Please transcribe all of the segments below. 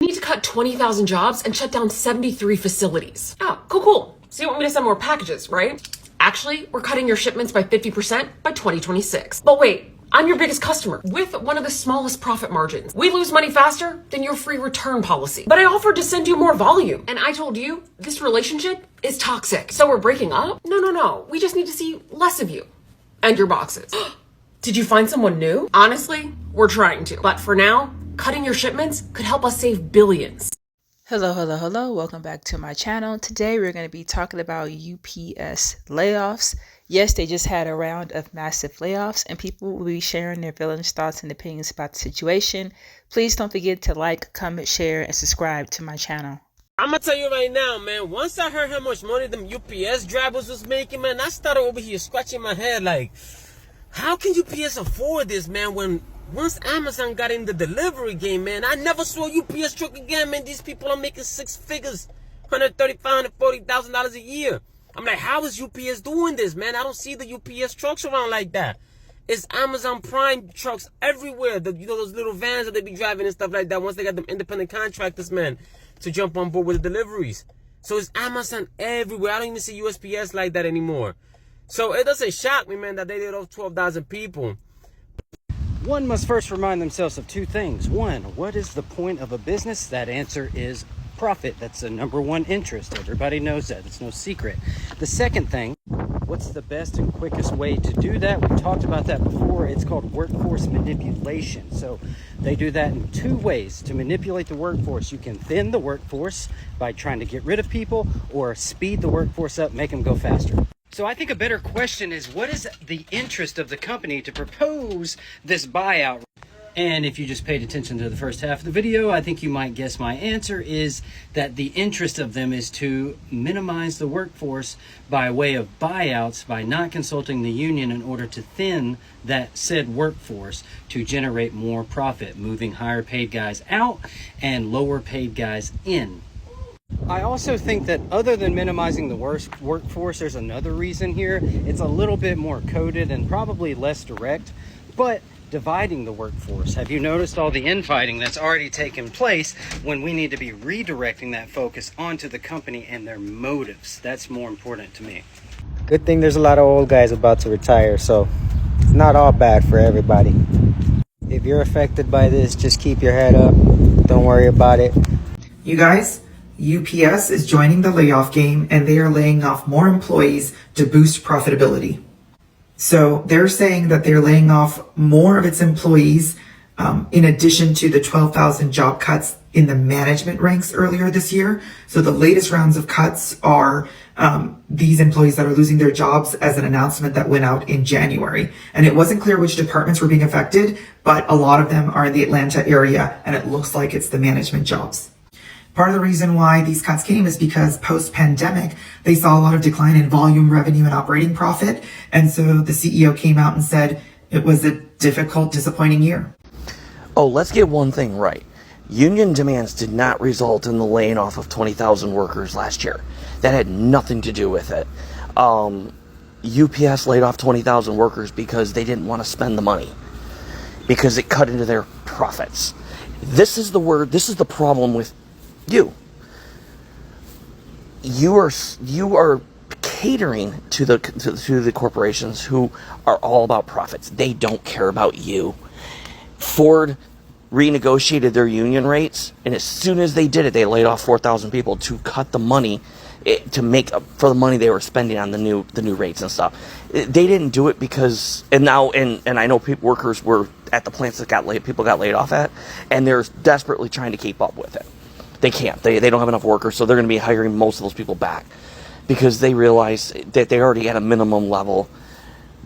We need to cut 20,000 jobs and shut down 73 facilities. Oh, cool. So you want me to send more packages, right? Actually, we're cutting your shipments by 50% by 2026. But wait, I'm your biggest customer with one of the smallest profit margins. We lose money faster than your free return policy. But I offered to send you more volume. And I told you this relationship is toxic. So we're breaking up? No. We just need to see less of you and your boxes. Did you find someone new? Honestly, we're trying to. But for now, cutting your shipments could help us save billions. Hello. Welcome back to my channel. Today we're going to be talking about UPS layoffs. Yes, they just had a round of massive layoffs and people will be sharing their villainous thoughts and opinions about the situation. Please don't forget to like, comment, share, and subscribe to my channel. I'm gonna tell you right now, man, once I heard how much money them UPS drivers was making, man, I started over here scratching my head like, how can UPS afford this, man, when once Amazon got in the delivery game, man, I never saw a UPS truck again, man. These people are making six figures, $135,000, $140,000 a year. I'm like, how is UPS doing this, man? I don't see the UPS trucks around like that. It's Amazon Prime trucks everywhere. Those little vans that they be driving and stuff like that once they got them independent contractors, man, to jump on board with the deliveries. So it's Amazon everywhere. I don't even see USPS like that anymore. So it doesn't shock me, man, that they laid off 12,000 people. One must first remind themselves of two things. One, what is the point of a business? That answer is profit. That's the number one interest. Everybody knows that. It's no secret. The second thing, what's the best and quickest way to do that? We talked about that before. It's called workforce manipulation. So they do that in two ways to manipulate the workforce. You can thin the workforce by trying to get rid of people, or speed the workforce up, make them go faster. So I think a better question is, what is the interest of the company to propose this buyout? And if you just paid attention to the first half of the video, I think you might guess my answer is that the interest of them is to minimize the workforce by way of buyouts, by not consulting the union in order to thin that said workforce to generate more profit, moving higher paid guys out and lower paid guys in. I also think that other than minimizing the workforce, there's another reason here. It's a little bit more coded and probably less direct, but dividing the workforce. Have you noticed all the infighting that's already taken place when we need to be redirecting that focus onto the company and their motives? That's more important to me. Good thing there's a lot of old guys about to retire, so it's not all bad for everybody. If you're affected by this, just keep your head up. Don't worry about it. You guys, UPS is joining the layoff game and they are laying off more employees to boost profitability. So they're saying that they're laying off more of its employees in addition to the 12,000 job cuts in the management ranks earlier this year. So the latest rounds of cuts are these employees that are losing their jobs as an announcement that went out in January. And it wasn't clear which departments were being affected, but a lot of them are in the Atlanta area and it looks like it's the management jobs. Part of the reason why these cuts came is because post-pandemic, they saw a lot of decline in volume, revenue, and operating profit. And so the CEO came out and said it was a difficult, disappointing year. Oh, let's get one thing right. Union demands did not result in the laying off of 20,000 workers last year. That had nothing to do with it. UPS laid off 20,000 workers because they didn't want to spend the money, because it cut into their profits. This is the problem with you are catering to the corporations who are all about profits. They don't care about you. Ford renegotiated their union rates, and as soon as they did it, they laid off 4,000 people to cut the money to make up for the money they were spending on the new rates and stuff. They didn't do it because, and I know workers were at the plants that people got laid off at, and they're desperately trying to keep up with it. They can't. They don't have enough workers, so they're going to be hiring most of those people back because they realize that they're already at a minimum level.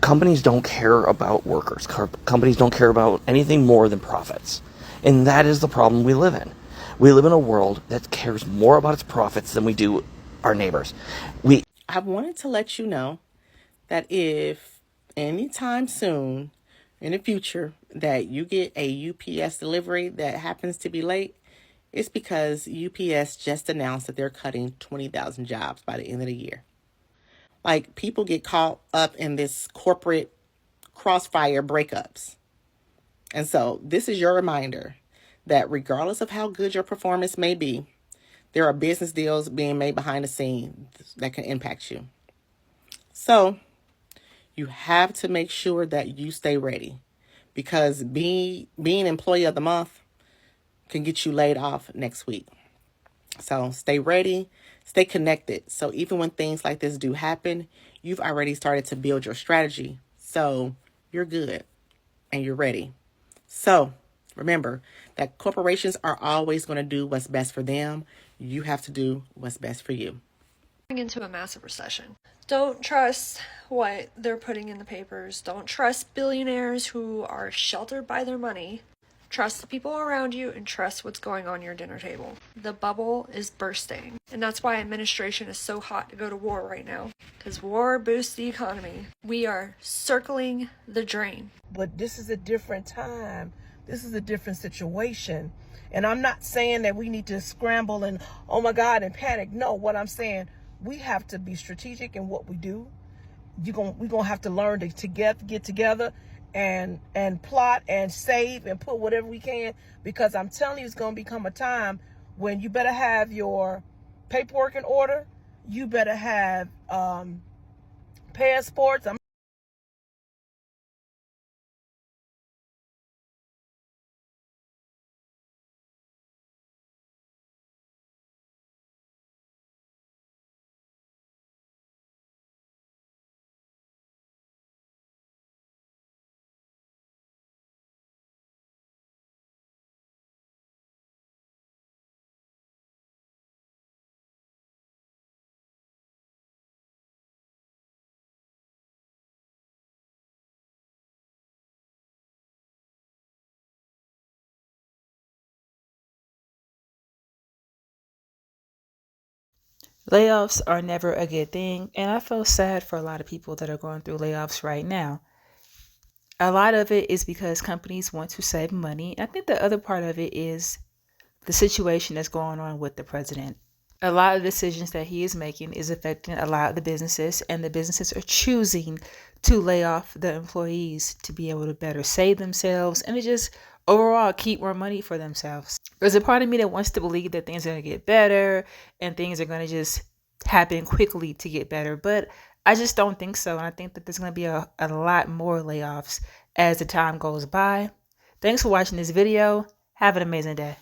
Companies don't care about workers. Companies don't care about anything more than profits. And that is the problem we live in. We live in a world that cares more about its profits than we do our neighbors. I wanted to let you know that if anytime soon in the future that you get a UPS delivery that happens to be late, it's because UPS just announced that they're cutting 20,000 jobs by the end of the year. Like, people get caught up in this corporate crossfire breakups. And so this is your reminder that regardless of how good your performance may be, there are business deals being made behind the scenes that can impact you. So you have to make sure that you stay ready, because being employee of the month can get you laid off next week. So stay ready, stay connected. So even when things like this do happen, you've already started to build your strategy. So you're good and you're ready. So remember that corporations are always going to do what's best for them. You have to do what's best for you. Into a massive recession. Don't trust what they're putting in the papers. Don't trust billionaires who are sheltered by their money. Trust the people around you and trust what's going on your dinner table. The bubble is bursting. And that's why administration is so hot to go to war right now. Because war boosts the economy. We are circling the drain. But this is a different time. This is a different situation. And I'm not saying that we need to scramble and, oh my God, and panic. No, what I'm saying, we have to be strategic in what we do. We're gonna have to learn to get together and plot and save and put whatever we can, because I'm telling you, it's gonna become a time when you better have your paperwork in order. You better have passports. Layoffs are never a good thing, and I feel sad for a lot of people that are going through layoffs right now. A lot of it is because companies want to save money. I think the other part of it is the situation that's going on with the president. A lot of decisions that he is making is affecting a lot of the businesses, and the businesses are choosing to lay off the employees to be able to better save themselves and to just overall keep more money for themselves. There's a part of me that wants to believe that things are going to get better and things are going to just happen quickly to get better, but I just don't think so. And I think that there's going to be a lot more layoffs as the time goes by. Thanks for watching this video. Have an amazing day.